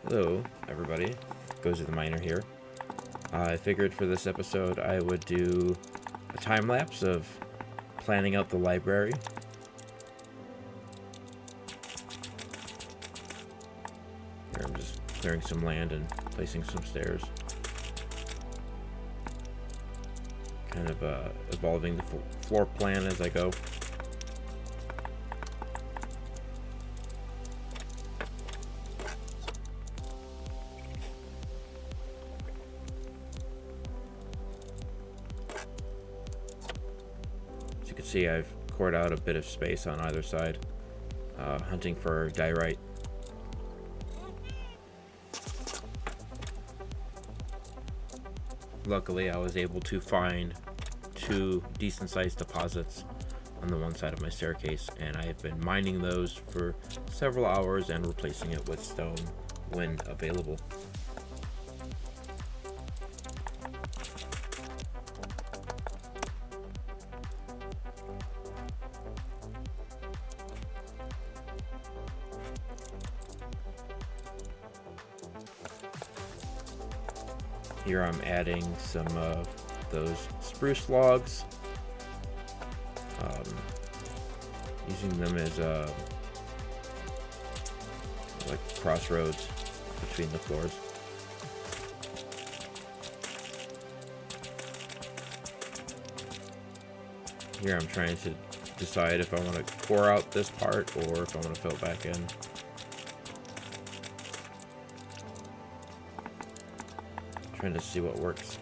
Hello, everybody. Goes to the Miner here. I figured for this episode I would do a time lapse of planning out the library. Here I'm just clearing some land and placing some stairs. Kind of evolving the floor plan as I go. As you can see, I've cored out a bit of space on either side, hunting for diorite. Luckily, I was able to find two decent-sized deposits on the one side of my staircase, and I have been mining those for several hours and replacing it with stone when available. Here I'm adding some of those spruce logs, using them as like crossroads between the floors. Here I'm trying to decide if I want to core out this part or if I want to fill it back in. Trying to see what works.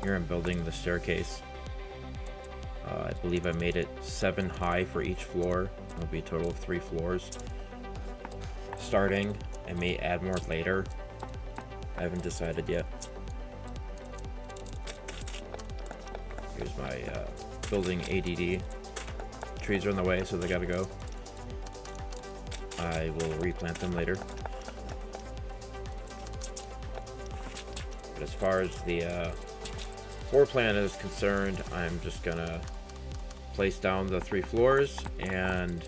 Here I'm building the staircase. I believe I made it 7 high for each floor. It'll be a total of 3 floors. Starting, I may add more later. I haven't decided yet. Here's my building ADD. Trees are in the way, so they gotta go. I will replant them later. But as far as the floor plan is concerned, I'm just gonna place down the 3 floors and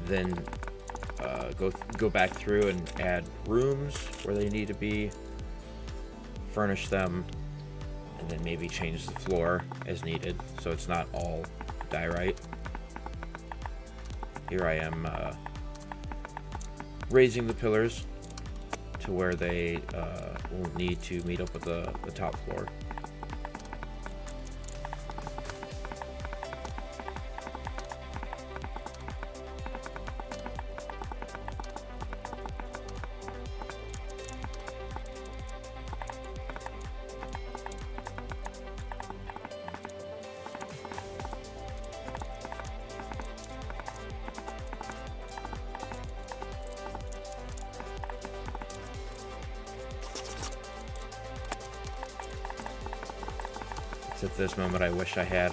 then go back through and add rooms where they need to be, furnish them, and then maybe change the floor as needed so it's not all diorite. Here I am raising the pillars to where they will need to meet up with the top floor. At this moment, I wish I had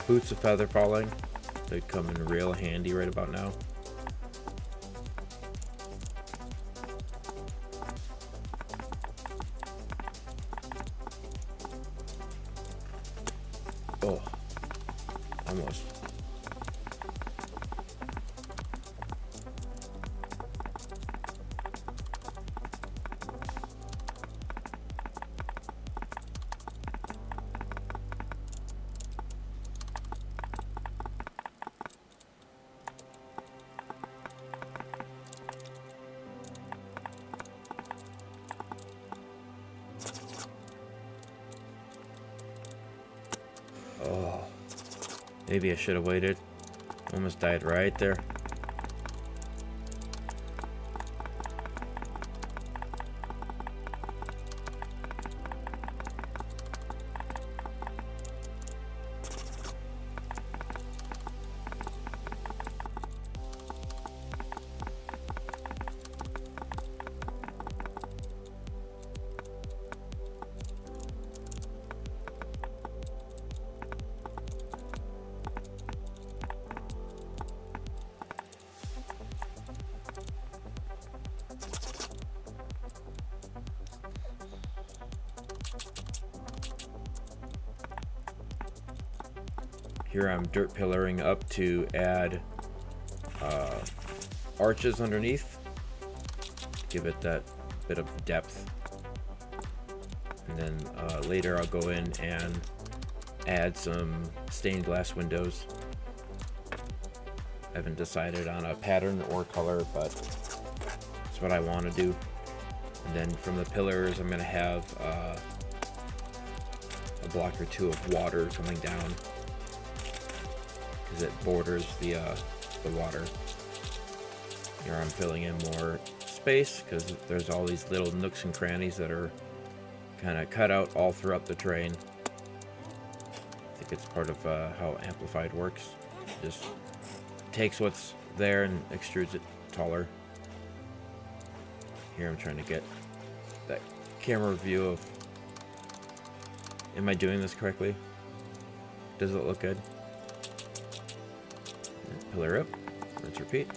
boots of feather falling. They'd come in real handy right about now. Oh, almost. Oh, maybe I should have waited. Almost died right there. Here I'm dirt pillaring up to add arches underneath, give it that bit of depth. And then later I'll go in and add some stained glass windows. I haven't decided on a pattern or color, but it's what I want to do. And then from the pillars, I'm going to have a block or two of water coming down, because it borders the water. Here I'm filling in more space, because there's all these little nooks and crannies that are kind of cut out all throughout the terrain. I think it's part of how Amplified works. It just takes what's there and extrudes it taller. Here I'm trying to get that camera view of, am I doing this correctly? Does it look good? Pillar up. Let's repeat.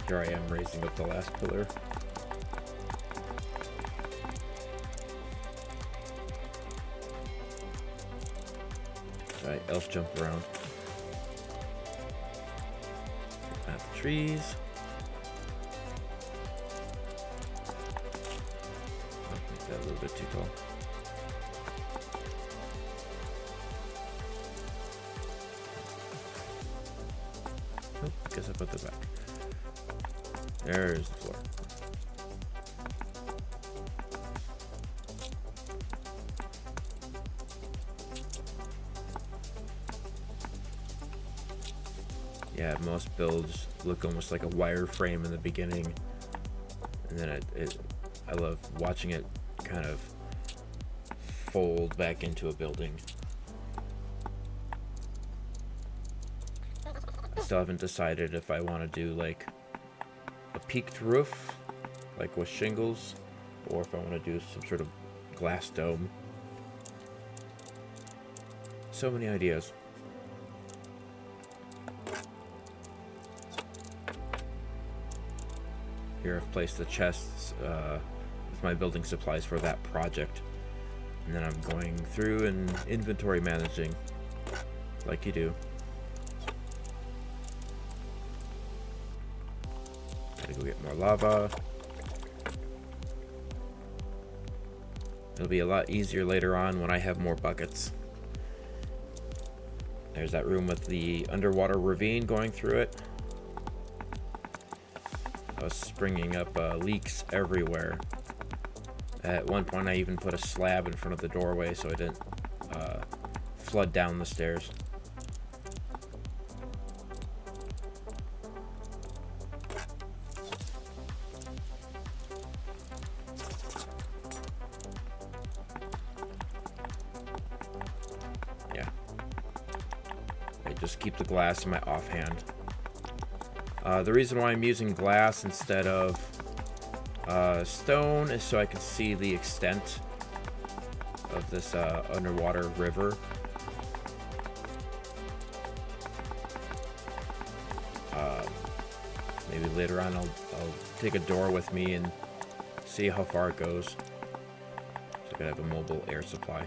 Here I am raising up the last pillar. Alright, elf jump around. Plant the trees. I'll make that a little bit too tall. Oh, I guess I put that back. There's the floor. Yeah, most builds look almost like a wireframe in the beginning, and then I love watching it kind of fold back into a building. I still haven't decided if I want to do like a peaked roof, like with shingles, or if I want to do some sort of glass dome. So many ideas. Here I've placed the chests with my building supplies for that project. And then I'm going through and inventory managing, like you do. Gotta go get more lava. It'll be a lot easier later on when I have more buckets. There's that room with the underwater ravine going through it. I was springing up leaks everywhere. At one point I even put a slab in front of the doorway so I didn't flood down the stairs. Yeah. I just keep the glass in my offhand. The reason why I'm using glass instead of Stone is so I can see the extent of this underwater river. Maybe later on I'll take a door with me and see how far it goes. So I can have a mobile air supply.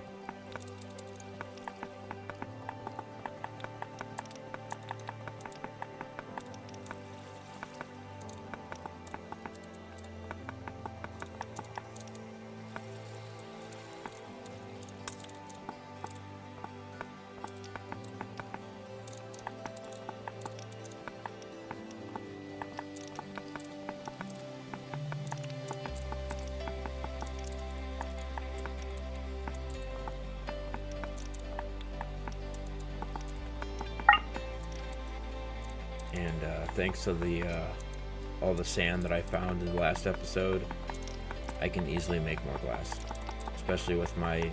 And thanks to the all the sand that I found in the last episode, I can easily make more glass, especially with my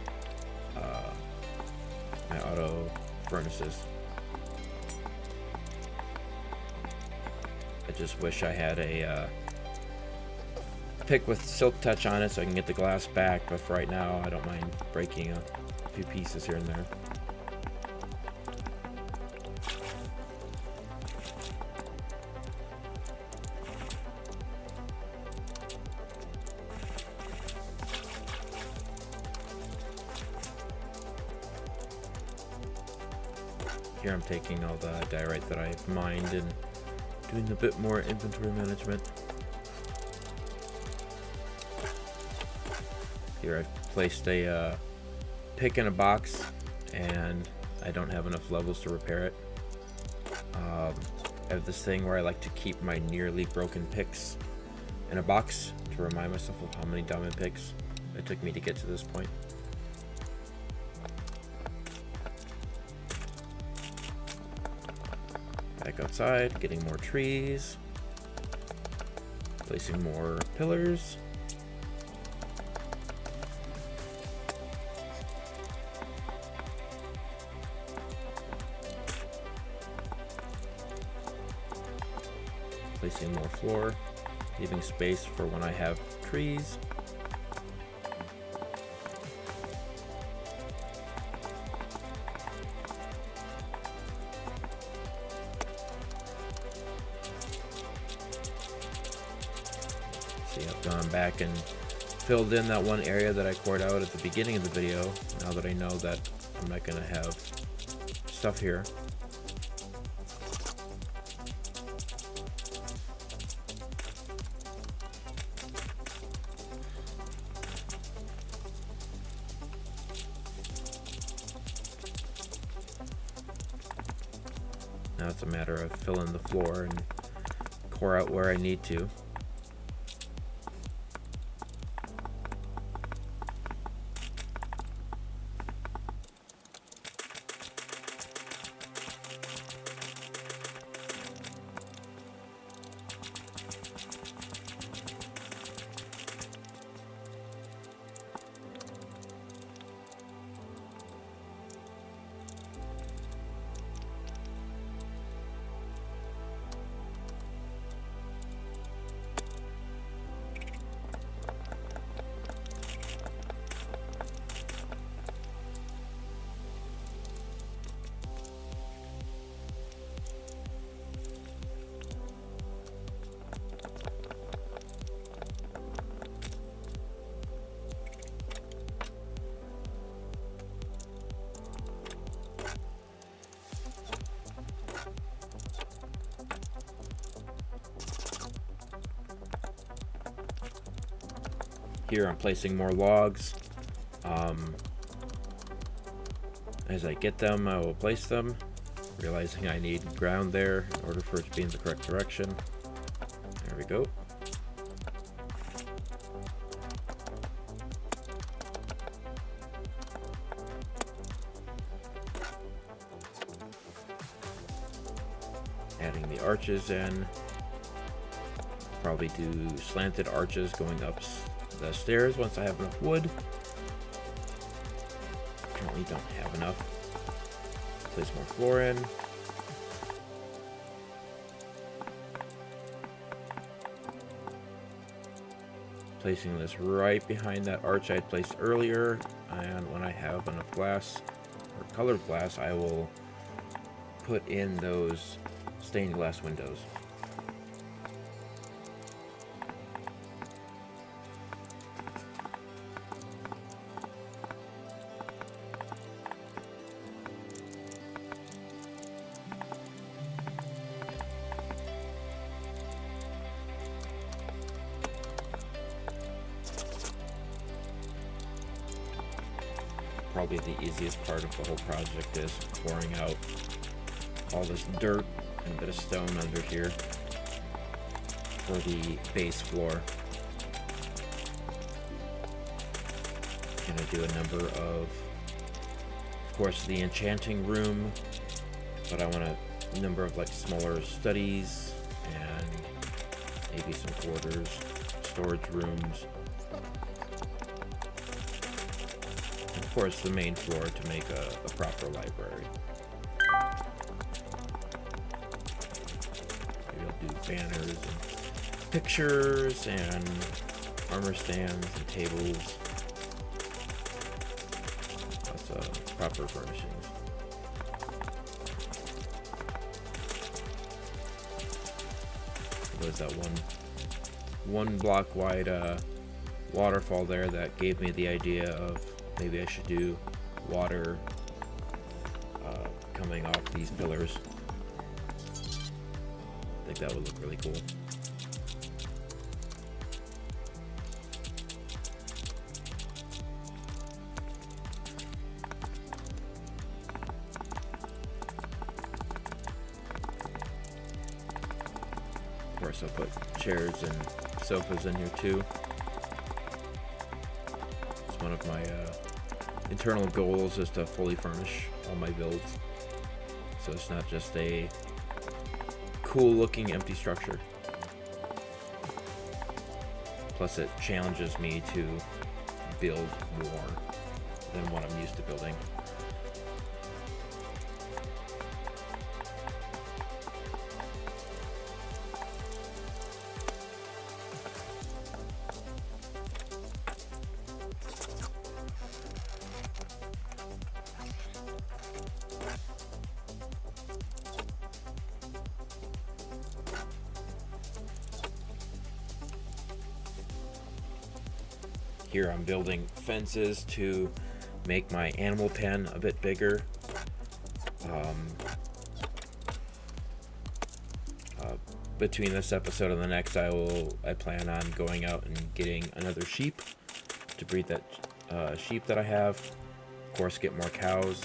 my auto furnaces. I just wish I had a pick with silk touch on it so I can get the glass back, but for right now I don't mind breaking a few pieces here and there. Here I'm taking all the diorite that I've mined and doing a bit more inventory management. Here I've placed a pick in a box and I don't have enough levels to repair it. I have this thing where I like to keep my nearly broken picks in a box to remind myself of how many diamond picks it took me to get to this point. Back outside, getting more trees, placing more pillars. Placing more floor, leaving space for when I have trees. See, I've gone back and filled in that one area that I cored out at the beginning of the video, now that I know that I'm not going to have stuff here. Now it's a matter of filling the floor and core out where I need to. Here I'm placing more logs. As I get them, I will place them, realizing I need ground there in order for it to be in the correct direction. There we go. Adding the arches in. Probably do slanted arches going up the stairs once I have enough wood. Currently don't have enough. Place more floor in. placing this right behind that arch I'd placed earlier, and when I have enough glass, or colored glass, I will put in those stained glass windows. Probably the easiest part of the whole project is pouring out all this dirt and a bit of stone under here for the base floor. Gonna do a number of course, the enchanting room, but I want a number of like smaller studies and maybe some quarters, storage rooms. Of course, the main floor to make a proper library. Maybe I'll do banners and pictures and armor stands and tables. Lots of proper furnishings. There was that one block wide waterfall there that gave me the idea of maybe I should do water coming off these pillars. I think that would look really cool. Of course, I'll put chairs and sofas in here too. It's one of my internal goals is to fully furnish all my builds, so it's not just a cool looking empty structure. Plus it challenges me to build more than what I'm used to building. Here I'm building fences to make my animal pen a bit bigger. Between this episode and the next, I plan on going out and getting another sheep to breed that sheep that I have. Of course, get more cows.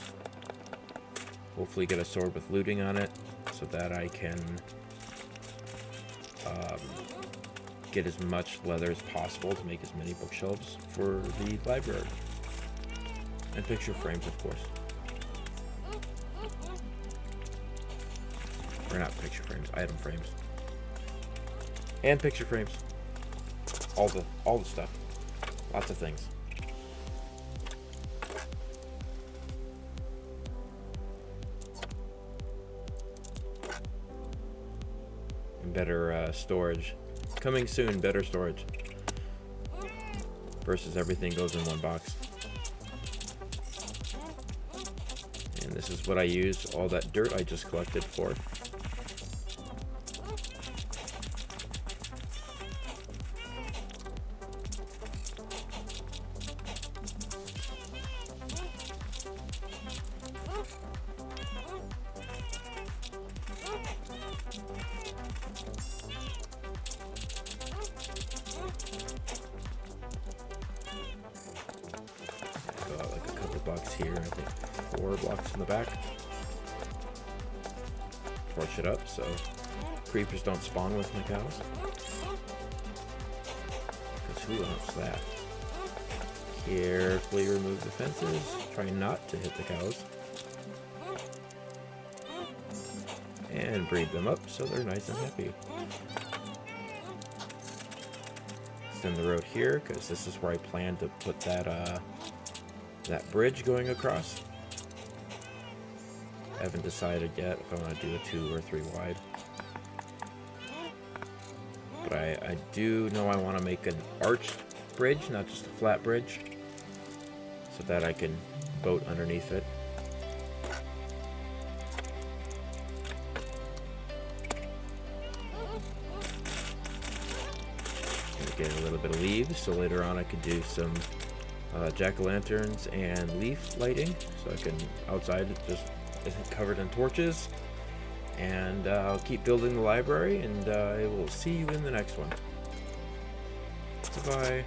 Hopefully get a sword with looting on it so that I can get as much leather as possible to make as many bookshelves for the library. And picture frames, of course. Or not picture frames, item frames. And picture frames. All the stuff. Lots of things. And better storage. Coming soon, better storage. Versus everything goes in one box. And this is what I use all that dirt I just collected for. Blocks here, I think 4 blocks in the back. Torch it up so creepers don't spawn with my cows. Because who wants that? Carefully remove the fences. Try not to hit the cows. And breed them up so they're nice and happy. Extend the road here because this is where I plan to put that bridge going across. I haven't decided yet if I want to do a 2 or 3 wide. But I do know I want to make an arched bridge, not just a flat bridge, so that I can boat underneath it. Get a little bit of leaves, so later on I could do some jack-o'-lanterns and leaf lighting, so I can outside it just isn't covered in torches. And I'll keep building the library, and I will see you in the next one. Goodbye.